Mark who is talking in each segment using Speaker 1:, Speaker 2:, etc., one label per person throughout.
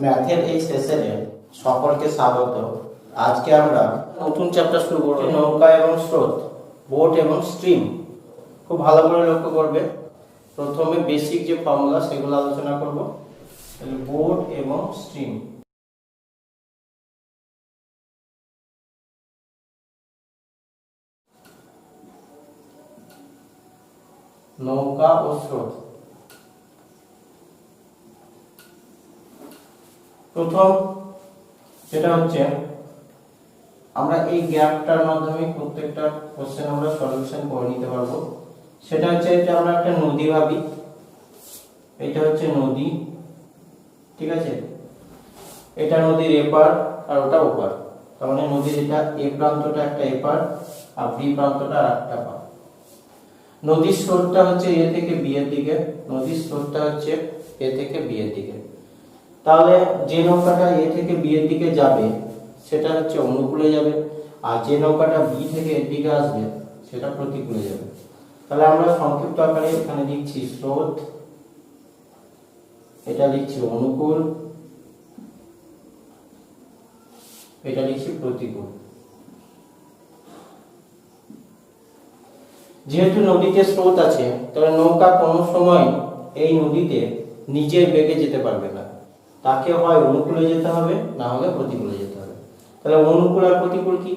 Speaker 1: ম্যাথের এই সেশনে সকলকে স্বাগত। আজকে আমরা নতুন চ্যাপ্টার শুরু করব, নৌকা এবং স্রোত, বোট এবং স্ট্রিম। খুব ভালো করে লক্ষ্য করবে। প্রথমে বেসিক যে ফর্মুলা সেগুলো আলোচনা করব। বোট এবং স্ট্রিম। নৌকা ও স্রোত। প্রথম যেটা হচ্ছে, আমরা এই গ্যাপটার মাধ্যমে প্রত্যেকটা কোশ্চেন আমরা সলিউশন করে নিতে পারবো। সেটা হচ্ছে, এটা আমরা একটা নদী ভাবি, এটা হচ্ছে নদী, ঠিক আছে? এটা নদীর এপার আর ওটা ওপার। তার মানে নদীর এটা এ প্রান্তটা একটা এপার আর বি প্রান্তটা আর একটা পার। নদীর স্রোতটা হচ্ছে এ থেকে বি এর দিকে, নদীর স্রোতটা হচ্ছে এ থেকে বি এর দিকে। তাহলে যে নৌকাটা এ থেকে বি এর দিকে যাবে সেটা হচ্ছে অনুকূলে যাবে, আর যে নৌকাটা বি থেকে এর দিকে আসবে সেটা প্রতিকূলে যাবে। তাহলে আমরা সংক্ষিপ্ত আকারে এখানে লিখছি স্রোত, এটা লিখছি অনুকূল, এটা লিখছি প্রতিকূল। যেহেতু নদীতে স্রোত আছে, তাহলে নৌকা কোনো সময় এই নদীতে নিজের বেগে যেতে পারবে না, তাকে হয় অনুকূলে যেতে হবে, না হলে প্রতিকূলে যেতে হবে। তাহলে অনুকূল আর প্রতিকূল কি?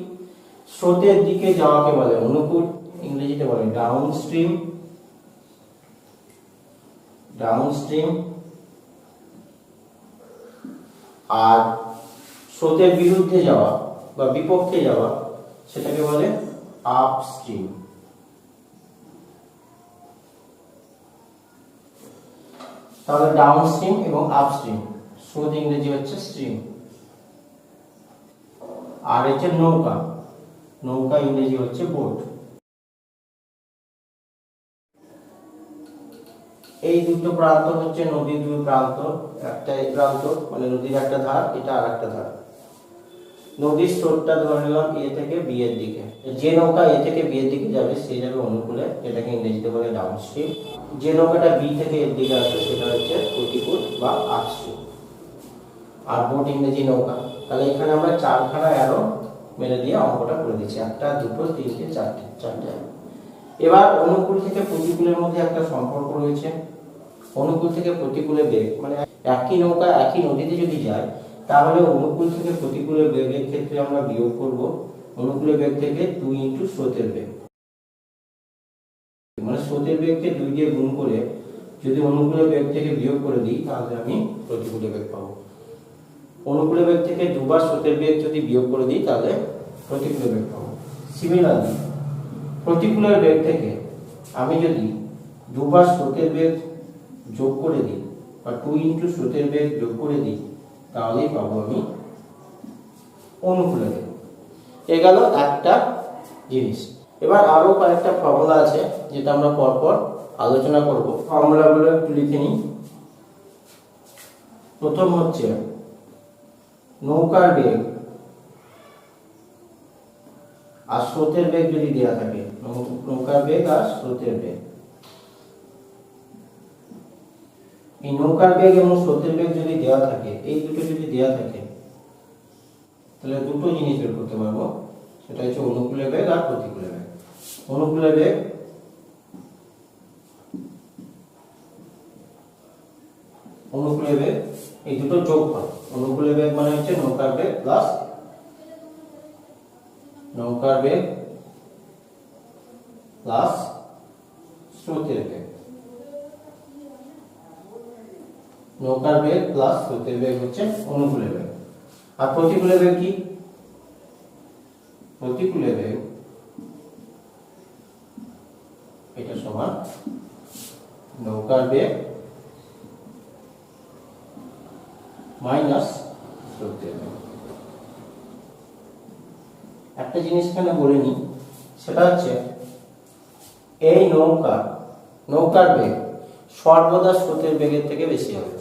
Speaker 1: স্রোতের দিকে যাওয়াকে বলে অনুকূল, ইংরেজিতে বলে ডাউন স্ট্রিম, ডাউন স্ট্রিম। আর স্রোতের বিরুদ্ধে যাওয়া বা বিপক্ষে যাওয়া সেটাকে বলে আপ স্ট্রিম। তাহলে ডাউন স্ট্রিম এবং আপ স্ট্রিম। স্রোত ইংরেজি হচ্ছে স্ট্রিম। আর হচ্ছে নৌকা, নৌকা ইংরেজি হচ্ছে বোট। এই দুটো প্রান্ত হচ্ছে নদীর দুই প্রান্ত, একটা এই প্রান্ত মানে নদীর একটা ধার, এটা আর একটা ধার। নদীর স্রোতটা ধরে নিলাম এ থেকে বি এর দিকে। যে নৌকা এ থেকে বি এর দিকে যাবে সে যাবে অনুকূলে, যেটাকে ইংরেজিতে বলে ডাউন স্ট্রিম। যে নৌকাটা বি থেকে এর দিকে আসবে সেটা হচ্ছে প্রতিকূল বা আপস্ট্রিম। আর বোট ইংরেজি নৌকা। তাহলে এখানে আমরা চারখানা অ্যারো মেরে দিয়ে অঙ্কটা করে দিচ্ছি, একটা দুটো তিনটে চারটে। এবার অনুকূল থেকে প্রতিকূলের মধ্যে একটা সম্পর্ক রয়েছে। অনুকূল থেকে প্রতিকূলে বেগ, মানে একই নৌকা একই নদীতে যদি যায় তাহলে অনুকূল থেকে প্রতিকূলের বেগের ক্ষেত্রে আমরা বিয়োগ করব অনুকূলের বেগ থেকে 2 ইনটু স্রোতের বেগ। মানে স্রোতের বেগকে 2 দিয়ে গুণ করে যদি অনুকূলের বেগ থেকে বিয়োগ করে দিই তাহলে আমি প্রতিকূলের বেগ পাবো। অনুকূলের বেগ থেকে দুবার স্রোতের বেগ যদি বিয়োগ করে দিই তাহলে প্রতিকূলের বেগ পাবো। সিমিলারলি প্রতিকূলের বেগ থেকে আমি যদি দুবার স্রোতের বেগ যোগ করে দিই বা 2 ইনটু স্রোতের বেগ যোগ করে দিই তাহলেই পাবো আমি অনুকূলের বেগ। এ গেল একটা জিনিস। এবার আরো কয়েকটা ফর্মুলা আছে যেটা আমরা পরপর আলোচনা করব। ফর্মুলাগুলো একটু লিখে নিই। প্রথম হচ্ছে নৌকার বেগ আর স্রোতের বেগ যদি দেওয়া থাকে, নৌকার বেগ আর স্রোতের বেগ, এই নৌকার বেগ এবং স্রোতের বেগ যদি দেওয়া থাকে, এই দুটো যদি দেওয়া থাকে তাহলে দুটো জিনিস বের করতে পারবো, সেটা হচ্ছে অনুকূলের বেগ আর প্রতিকূলের বেগ। অনুকূলের বেগ অনুকূলের বেগ এই দুটো যোগফল। অনুকূলের বেগ মানে হচ্ছে নৌকার বেগ প্লাস নৌকার বেগ প্লাস স্রোতের বেগ। নৌকার বেগ প্লাস স্রোতের বেগ হচ্ছে অনুকূলের বেগ। আর প্রতিকূলের বেগ কি? প্রতিকূলের বেগ এটা সমান নৌকার বেগ মাইনাস স্রোতের বেগ। একটা জিনিস এখানে বলে নিই, সেটা হচ্ছে এই নৌকার বেগ সর্বদা স্রোতের বেগের থেকে বেশি হবে।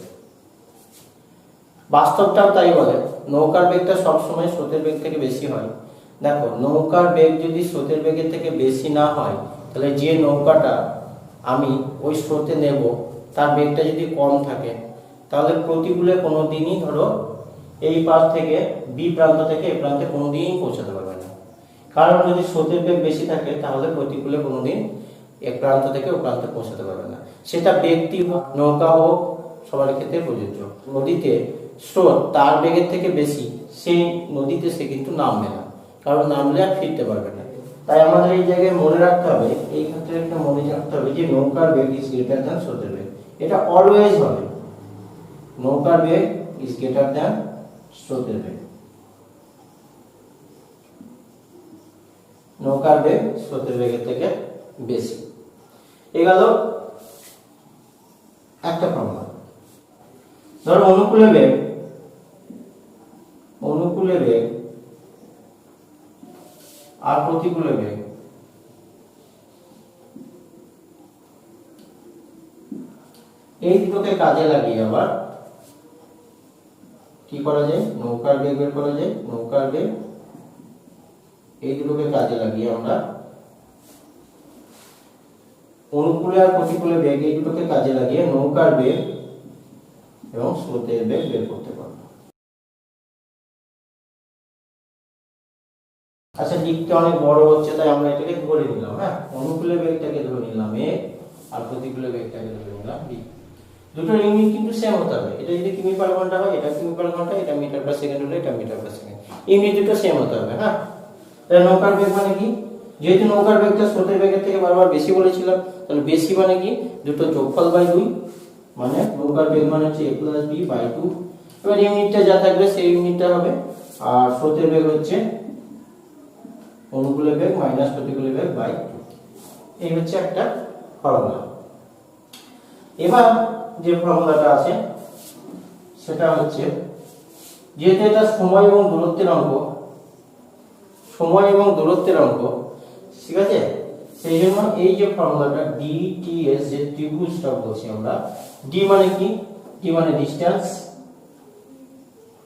Speaker 1: বাস্তবটাও তাই বলে, নৌকার বেগটা সবসময় স্রোতের বেগ থেকে বেশি হয়। দেখো, নৌকার বেগ যদি স্রোতের বেগের থেকে বেশি না হয় তাহলে যে নৌকাটা আমি ওই স্রোতে নেব তার বেগটা যদি কম থাকে তাহলে প্রতিকূলে কোনোদিনই ধরো এই পাশ থেকে বি প্রান্ত থেকে এ প্রান্তে কোনোদিনই পৌঁছাতে পারবে না। কারণ যদি স্রোতের বেগ বেশি থাকে তাহলে প্রতিকূলে কোনোদিন এক প্রান্ত থেকে ও প্রান্তে পৌঁছাতে পারবে না। সেটা ব্যক্তি হোক, নৌকা হোক, সবার ক্ষেত্রে প্রযোজ্য। নদীতে স্রোত তার বেগের থেকে বেশি, সেই নদীতে সে কিন্তু নামবে না, কারণ নামলে আর ফিরতে পারবে না। তাই আমাদের এই জায়গায় মনে রাখতে হবে, এই ক্ষেত্রে একটা মনে রাখতে হবে যে নৌকার বেগ ইজ গ্রেটার দ্যান স্রোতের বেগ। এটা অলওয়েজ হবে, নৌকার বেগ ইজ গ্রেটার দ্যান স্রোতের বেগ। নৌকার বেগ স্রোতের বেগের থেকে বেশি। এই গেল একটা ফর্মুলা। ধরো অনুকূলে বেগ আর প্রতিকূলে বেগ, এই দুটোকে কাজে লাগিয়ে আবার কি করা যায়, নৌকার বেগ বের করা যায়। নৌকার বেগ, এই দুটোকে কাজে লাগিয়ে আমরা অনুকূলে আর প্রতিকূলে বেগ, এই দুটোকে কাজে লাগিয়ে নৌকার বেগ এবং স্রোতের বেগ বের করতে পারবো। আচ্ছা, দিকটা অনেক বড় হচ্ছে তাই আমরা এটাকে ধরে নিলাম। হ্যাঁ, অনুকূলে বেগটাকে ধরে নিলাম এ, আর প্রতিকূলে বেগটাকে ধরে নিলাম বি। দুটো ইউনিট কিন্তু সেম হতে হবে। এটা যদি কিমি পার ঘন্টা হয়, এটা কিমি পার ঘন্টা, এটা মিটার পার সেকেন্ড হলে এটা মিটার পার সেকেন্ড, ইউনিট দুটো সেম হতে হবে। হ্যাঁ, তাহলে নৌকার বেগ মানে কি, যেহেতু নৌকার বেগটা স্রোতের বেগের থেকে বারবার বেশি বলেছিলাম, তাহলে বেশি মানে কি, দুটো যোগফল বাই 2, মানে নৌকার বেগ মানে হচ্ছে a + b বাই 2। এবার ইউনিটটা যা থাকবে সেই ইউনিটটা হবে, আর স্রোতের বেগ হচ্ছে অনুকূলে বেগ মাইনাস প্রতিকূলে বেগ বাই 2। এই হচ্ছে একটা ফর্মুলা। এবার যে ফর্মুলাটা আছে সেটা হচ্ছে, যেহেতু এটা সময় এবং দূরত্বের অঙ্ক, ঠিক আছে, সেই জন্য এই যে ফর্মুলাটা dts, যে ত্রিভুজটা বলছি আমরা, d মানে কি, d মানে ডিসটেন্স,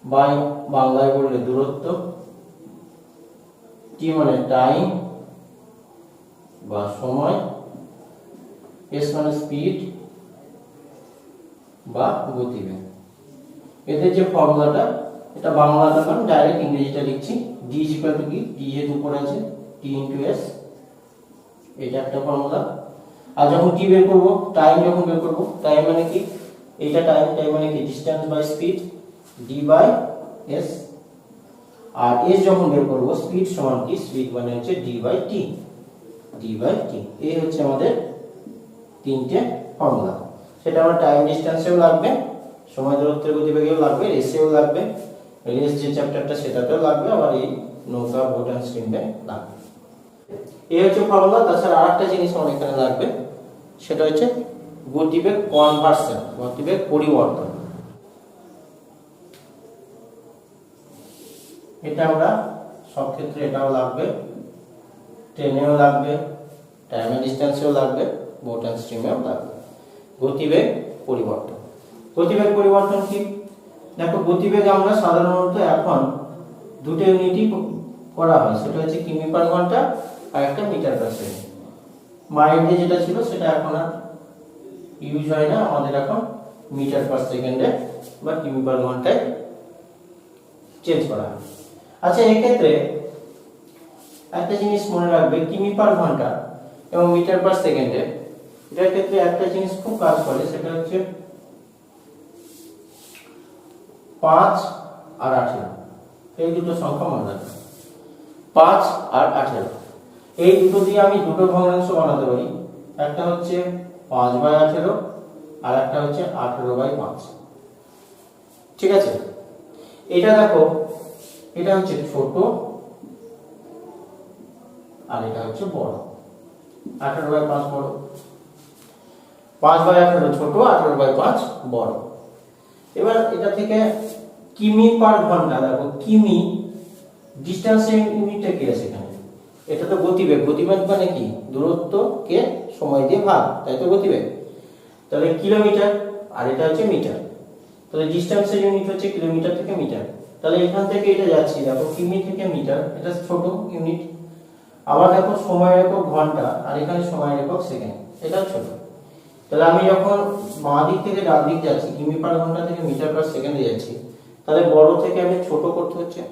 Speaker 1: বাই বাংলায় বললে দূরত্ব, t মানে টাইম বা সময়, s মানে স্পিড বা গতিবেগ। এদের যে ফর্মুলাটা, এটা বাংলাটা মানে ডাইরেক্ট ইংরেজিটা লিখছি। d কি, d যেহেতু উপরে আছে, t * s, এটা একটা ফর্মুলা। আর যখন t বের করব, টাইম যখন বের করব, টাইম মানে কি, এইটা টাইম মানে কি, distance by speed, d by s। আর s যখন বের করব, স্পিড সমান কি, স্পিড মানে হচ্ছে d বাই t। এই হচ্ছে আমাদের তিনটে ফর্মুলা। সেটা আমার টাইম ডিসটেন্সেও লাগবে, সময় দূরত্বের গতিবেগেও লাগবে, রেসেও লাগবে, রেস যে চ্যাপ্টারটা সেটাতেও লাগবে, আবার এই নৌকা বোট এন্ড স্ট্রিমে লাগবে। এই হচ্ছে ফর্মুলা। তাছাড়া আরেকটা জিনিস আমার এখানে লাগবে, সেটা হচ্ছে গতিবেগ কনভার্সন, গতিবেগ পরিবর্তন। এটা আমরা সব ক্ষেত্রে এটাও লাগবে, ট্রেনেও লাগবে, টাইম এন্ড ডিসটেন্সেও লাগবে, বোট এন্ড স্ট্রিমেও লাগবে। গতিবেগ পরিবর্তন। গতিবেগ পরিবর্তন কি, দেখো গতিবেগ আমরা সাধারণত এখন দুটো ইউনিটই করা হয়, সেটা হচ্ছে কিমি পার ঘন্টা আর একটা মিটার পার সেকেন্ড। মাইন্ডে যেটা ছিল সেটা এখন আর ইউজ হয় না, আমাদের এখন মিটার পার সেকেন্ডে বা কিমি পার ঘন্টায় চেঞ্জ করা হয়। আচ্ছা, এক্ষেত্রে একটা জিনিস মনে রাখবে, কিমি পার ঘন্টা এবং মিটার পার সেকেন্ডে এটার ক্ষেত্রে একটা জিনিস খুব কাজ করে, সেটা হচ্ছে 5 আর 18, এই দুটো সংখ্যা মনে রাখবে। 5 আর 18, এই দুটো দিয়ে আমি দুটো ভগ্নাংশ বানাতে পারি, একটা হচ্ছে 5/18 আর একটা হচ্ছে 18/5। ঠিক আছে, এটা দেখো, এটা হচ্ছে ছোট আর এটা হচ্ছে বড়। 18/5 বড়, 5/18 ছোট, 18/5 বড়। এবার এটা থেকে কিমি পার ঘন্টা, দেখো কিমি ডিসটেন্সের ইউনিটটা কি আছে এখানে, এটা তো গতিবেগ। গতিবেগ মানে কি, দূরত্বকে সময় দিয়ে ভাগ, তাই তো গতিবেগ। তাহলে কিলোমিটার আর এটা হচ্ছে মিটার, তাহলে ডিসটেন্সের ইউনিট হচ্ছে কিলোমিটার থেকে মিটার। তাহলে এখান থেকে এটা যাচ্ছি, দেখো কিমি থেকে মিটার, এটা ছোট ইউনিট। আবার দেখো সময় একক ঘন্টা আর এখানে সময় একক সেকেন্ড, এটা ছোট। তাহলে আমি যখন বাঁ দিক থেকে ডান দিক যাচ্ছি, কিমি পার ঘন্টা থেকে মিটার পার সেকেন্ডে যাচ্ছি, তাহলে বড় থেকে আমি ছোট করতে হচ্ছে।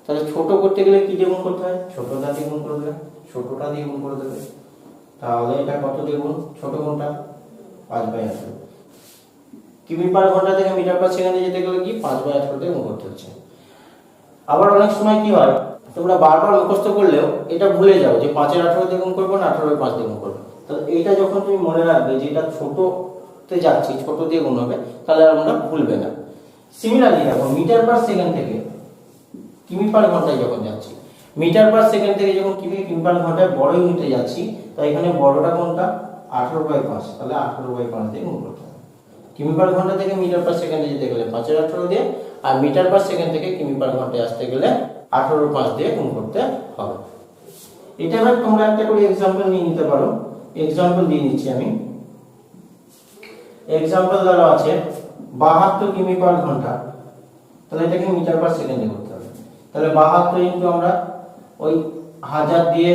Speaker 1: তাহলে ছোট করতে গেলে কি দিয়ে গুণ করতে হয়? ছোটটা দিয়ে গুণ করে দেবে, ছোটটা দিয়ে গুণ করে দেবে। তাহলে এটা কত দিয়ে গুণ? ছোট কোনটা? 5/18। কিমি পার ঘন্টা থেকে মিটার পার সেকেন্ডে যেতে গেলে কি 5/18 দিয়ে গুণ করতে হচ্ছে। আবার অনেক সময় কি হয়, তোমরা বারবার মুখস্থ করলেও এটা ভুলে যাও যে 5/18 দিয়ে গুণ করবো না 18/5 দিয়ে গুণ করবো। তাহলে এইটা যখন তুমি মনে রাখবে যে এটা ছোটতে যাচ্ছি, ছোট দিয়ে গুণ হবে, তাহলে আর আমরা ভুলবে না। সিমিলারলি দেখো মিটার পার সেকেন্ড থেকে কিমি পার ঘন্টায় যখন যাচ্ছি, মিটার পার সেকেন্ড থেকে যখন কিমি পার ঘন্টায় বড় ইউনিটে যাচ্ছি, তাই এখানে বড়টা কোনটা? 18/5। তাহলে 18/5 দিয়ে গুণ করতে হবে। কিমি পার ঘন্টা থেকে মিটার পার সেকেন্ডে যেতে গেলে 5/18 দিয়ে, আর মিটার পার সেকেন্ড থেকে কিমি পার ঘন্টায় আসতে গেলে 18/5 দিয়ে গুণ করতে হবে। এটা এবার তোমরা একটা করে एग्जांपल নিয়ে নিতে পারো। एग्जांपल দিয়ে নিচ্ছি আমি। एग्जांपल ধরো আছে 72 কিমি পার ঘন্টা, তাহলে এটাকে মিটার পার সেকেন্ডে করতে হবে। তাহলে 72 ইনটু আমরা ওই 1000 দিয়ে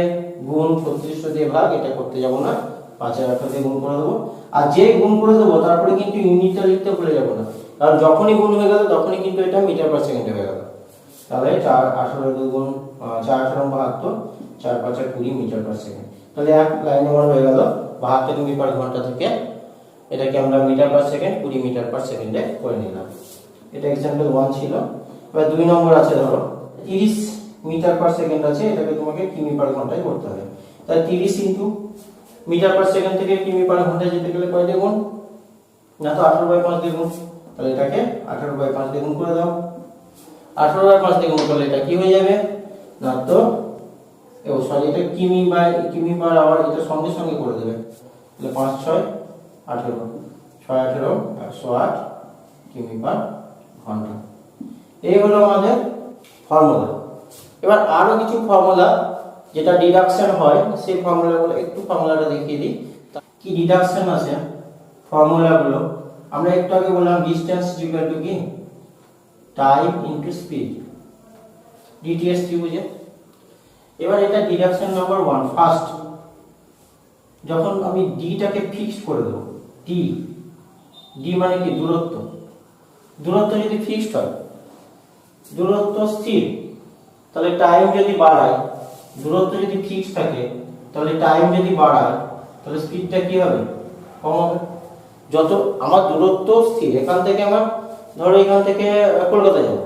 Speaker 1: গুণ 3600 দিয়ে ভাগ, এটা করতে যাব না, 5/18 দিয়ে গুণ করে দেবো। আর যে গুণ করে দেবো তারপরে কিন্তু ইউনিটটা লিখতে ভুলে যাব না, কারণ যখনই গুণ হয়ে গেল তখনই কিন্তু এটা মিটার পার সেকেন্ডে হয়ে গেল। তাহলে 4/18 গুণ 4/18 72, 4/5 20 মিটার পার সেকেন্ড। তাহলে এক লাইন আমার হয়ে গেল 72 কিমি পার ঘন্টা থেকে এটাকে আমরা metre per second 20 metre per সেকেন্ডে করে নিলাম। এটা एग्जांपल 1 ছিল। এবার 2 নম্বর আছে ধরো 30 মিটার পার সেকেন্ড আছে, এটাকে তোমাকে কিমি পার ঘন্টায় করতে হবে। তাহলে 30 ইনটু মিটার পার সেকেন্ড থেকে কিমি পার ঘন্টায় যেতে গেলে কয় দিয়ে গুণ? না তো 18/5 দিয়ে গুণ। তাহলে এটাকে 18/5 দিয়ে গুণ করে দাও। 18/5 দিয়ে গুণ করলে এটা কি হয়ে যাবে? না তো সরি, এটা কিমি পার আবার এটা সঙ্গে সঙ্গে করে দেবে। তাহলে 5 6 18, 6 18 108 কিমি পার ঘন্টা। এই হলো আমাদের ফর্মুলা। এবার আরো কিছু ফর্মুলা যেটা ডিডাকশন হয়, সেই ফর্মুলাগুলো একটু ফর্মুলাটা দেখিয়ে দিই। কি ডিডাকশন আছে ফর্মুলাগুলো? আমরা একটু আগে বললাম ডিসটেন্স ইকুয়াল টু কি? টাইম ইনটু স্পিড, ডিটিএস ত্রিভুজে। এবার এটা ডিডাকশন নাম্বার 1। ফার্স্ট যখন আমি ডিটাকে ফিক্স করে দেব, ডি মানে কি? দূরত্ব। দূরত্ব যদি ফিক্সড হয়, দূরত্ব স্থির, তাহলে টাইম যদি বাড়ায়, দূরত্ব যদি ফিক্স থাকে তাহলে টাইম যদি বাড়ায় তাহলে স্পিডটা কি হবে? কম হবে। যত আমার দূরত্ব স্থির, এখান থেকে আমার ধরো এখান থেকে কলকাতা যাব,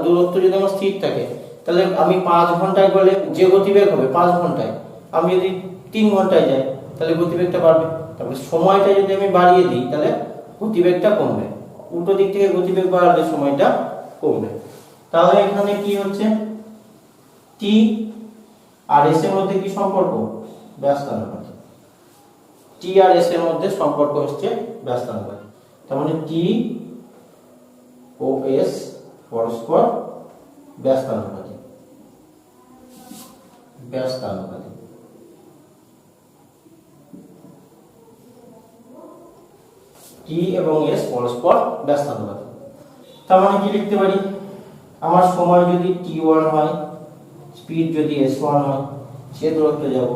Speaker 1: দূরত্ব যদি আমার স্থির থাকে তাহলে আমি 5 ঘন্টায় গেলে যে গতিবেগ হবে 5 ঘন্টায়, আমি যদি 3 ঘন্টায় যাই তাহলে গতিবেগটা বাড়বে। তারপরে সময়টা যদি আমি বাড়িয়ে দিই তাহলে গতিবেগটা কমবে। উল্টো দিক থেকে গতিবেগ বাড়ালে সময়টা কমবে। তাহলে এখানে কি হচ্ছে? টি আর এস এর মধ্যে কি সম্পর্ক? ব্যস্তানুপাত। টি আর এস এর মধ্যে সম্পর্ক হচ্ছে ব্যস্তানুপাত। তার মানে টি ও এস পরস্পর ব্যস্তানুপাতি। ব্যস্তানুপাতি। টি এবং এস পরস্পর ব্যস্তানুপাতি। তার মানে কি লিখতে পারি? আমার সময় যদি t1 হয়, স্পিড যদি s1 হয়, সে দূরত্ব যাব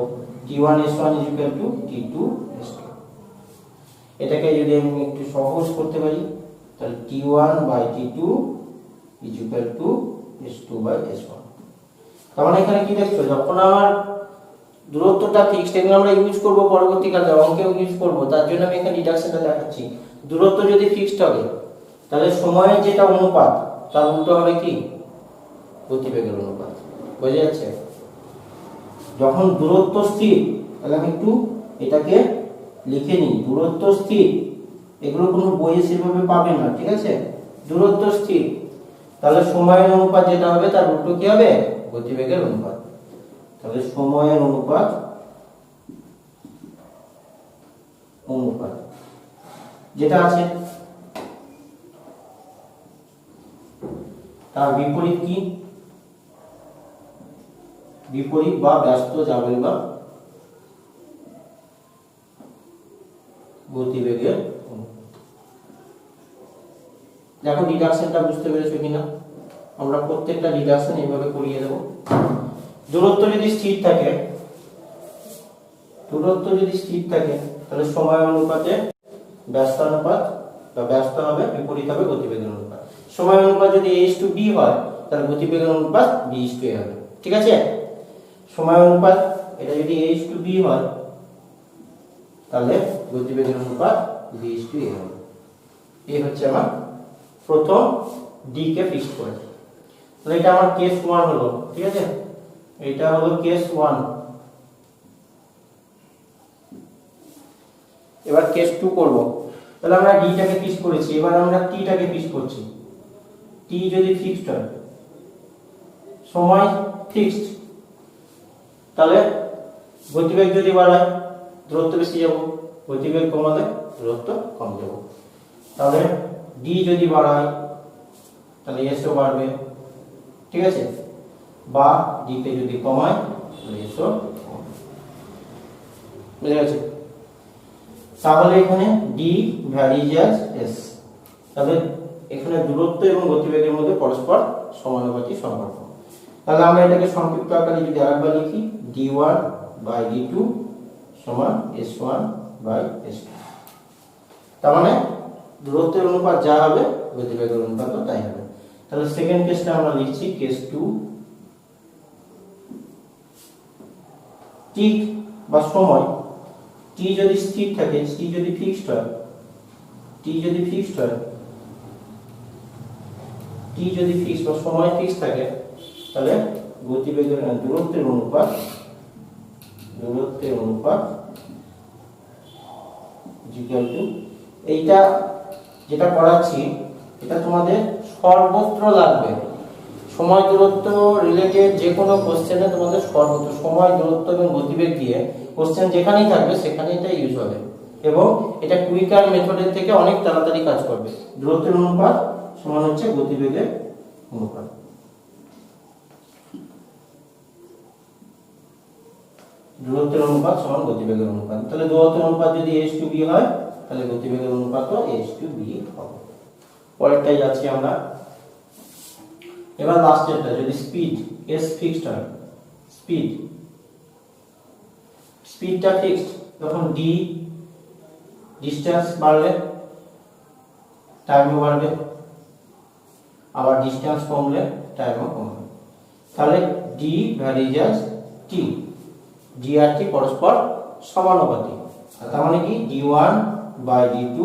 Speaker 1: t1 s1 t2 s2। এটাকে যদি আমি একটু সহজ করতে পারি তাহলে t1 t2 s2 s1। তার মানে এখানে কি দেখছো? যখন আমার দূরত্বটা ফিক্সড, এগুলো আমরা ইউজ করব পরবর্তীকালে, অঙ্কেও ইউজ করব, তার জন্য আমি এখানে ডিডাকশনটা দেখাচ্ছি। দূরত্ব যদি ফিক্সড হবে তাহলে সময়ের যেটা অনুপাত তার উল্টো হবে কি? গতিবেগের অনুপাত। বোঝা যাচ্ছে? যখন দূরত্ব স্থির, তাহলে আমি একটু এটাকে লিখে নিই। দূরত্ব স্থির, এগুলো কোনো বইয়ে সেভাবে পাবে না, ঠিক আছে? দূরত্ব স্থির, তাহলে সময়ের অনুপাত যেটা হবে তার উল্টো কি হবে? গতিবেগের অনুপাত। তাহলে সময়ের অনুপাত যেটা আছে তার বিপরীত কি? বিপরীত বা ব্যস্ত যাবে বা গতিবেগের। দেখো ডিডাকশনটা বুঝতে পেরেছো কিনা? আমরা প্রত্যেকটা ডিডাকশন এইভাবে করিয়ে দেব। দূরত্ব যদি স্থির থাকে, তাহলে সময় অনুপাতে ব্যস্ত অনুপাত বা ব্যস্ত হবে, বিপরীত হবে গতিবেগের অনুপাত। সময় অনুপাত যদি a/b হয় তাহলে গতিবেগের অনুপাত b/a হবে। ঠিক আছে, সময় অনুপাত এটা যদি a/b হয় তাহলে গতিবেগের অনুপাত b/a হবে। এই হচ্ছে আমার প্রথম ডি কে ফিক্সড করে। তাহলে এটা আমার কেস 1 হলো। ঠিক আছে, এটা হলো কেস 1। এবার কেস 2 করব। তাহলে আমরা ডি টাকে ফিক্স করেছি, এবার আমরা টি টাকে ফিক্স করছি। টি যদি ফিক্সড হয়, সময় ফিক্সড, তাহলে গতিবেগ যদি বাড়ায় দূরত্ব বেশি যাব, গতিবেগ কমালে দূরত্ব কম যাব। তাহলে ডি যদি বাড়ায় তাহলে এসও বাড়বে। ঠিক আছে, বা ডি কে যদি কমায় তাহলে এসও কমবে। বুঝে গেছে? তাহলে এখানে ডি ভ্যারিজ অ্যাজ এস। তাহলে এখানে দূরত্ব এবং গতিবেগের মধ্যে পরস্পর সমানুপাতিক সম্পর্ক। তাহলে আমরা এটাকে সংক্ষিপ্ত আকারে যদি আরেকবার লিখি, d1/d2 সমান s1/s2। তার মানে দূরত্বের অনুপাত যা হবে গতিবেগের অনুপাত তাই হবে। তাহলে সেকেন্ড কেসটা আমরা লিখছি কেস 2। টি বা সময়, টি যদি স্থির থাকে, টি যদি ফিক্সড হয়, টি যদি ফিক্সড হয়, টি যদি ফিক্সড বা সময় ফিক্সড থাকে তাহলে গতিবেগের দূরত্বের অনুপাত ইকুয়াল টু, এইটা যেটা করাচ্ছি এটা তোমাদের সর্বত্র লাগবে। সময় দূরত্ব রিলেটেড যে কোনো কোশ্চেনে তোমাদের সর্বত্র সময় দূরত্ব এবং গতিবেগ দিয়ে কোশ্চেন যেখানেই থাকবে সেখানে এটা ইউজ হবে, এবং এটা কুইকার মেথডের থেকে অনেক তাড়াতাড়ি কাজ করবে। দূরত্বের অনুপাত সমান হচ্ছে গতিবেগের অনুপাত। দূরত্বের অনুপাত সমান গতিবেগের অনুপাত। তাহলে দূরত্বের অনুপাত যদি a/b হয় তাহলে গতিবেগের অনুপাতও a/b হবে। পরেরটাই যাচ্ছি আমরা। এবার লাস্টেরটা, যদি স্পিড s ফিক্সড হয়, স্পিডটা ফিক্সড, তখন d ডিসটেন্স বাড়লে টাইমও বাড়বে, আবার ডিসটেন্স কমলে টাইমও কমবে। তাহলে d varies as t, d আর t পরস্পর সমানুপাতিক। তার মানে কি d1/d2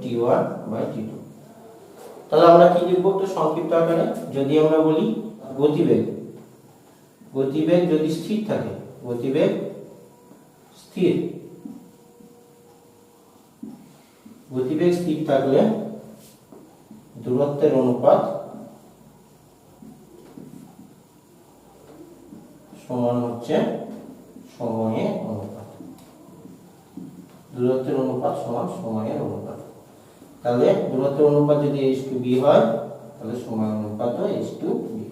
Speaker 1: t1/t2। তাহলে আমরা কি লিখব একটু সংক্ষিপ্ত আকারে? যদি আমরা বলি গতিবেগ যদি স্থির থাকে, গতিবেগ স্থির থাকলে দূরত্বের অনুপাত সমান হচ্ছে সময়ের অনুপাত। দূরত্বের অনুপাত সমান সময়ের অনুপাত। তাহলে দূরত্বের অনুপাত যদি h/b হয় তাহলে সময় অনুপাতও h/b হবে।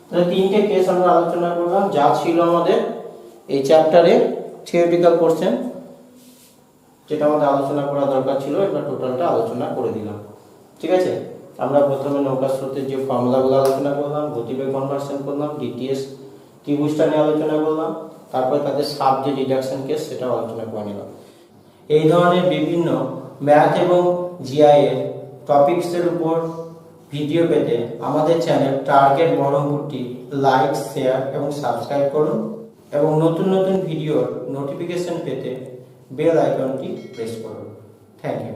Speaker 1: তাহলে তিনটে কেস আমরা আলোচনা করলাম, যা ছিল আমাদের এই চ্যাপ্টারে থিওরিটিক্যাল কোশ্চেন, যেটা আমাদের আলোচনা করা দরকার ছিল, এটা টোটালটা আলোচনা করে দিলাম। ঠিক আছে, আমরা প্রথমে নৌকা স্রোতের যে ফর্মুলাগুলো আলোচনা করলাম, গতিবেগ কনভার্সন করলাম, ডিটিএস ত্রিভুজটা নিয়ে আলোচনা করলাম, তারপরে তাদের সাব যে রিডাকশন কেস সেটাও আলোচনা করে নিলাম। এই ধরনের বিভিন্ন ম্যাথ এবং জিআই এর টপিকসের উপর ভিডিও পেতে আমাদের চ্যানেল টার্গেট বহরমপুরটি লাইক, শেয়ার এবং সাবস্ক্রাইব করুন, এবং নতুন নতুন ভিডিওর নোটিফিকেশন পেতে বেল আইকনটি প্রেস করুন। Thank you.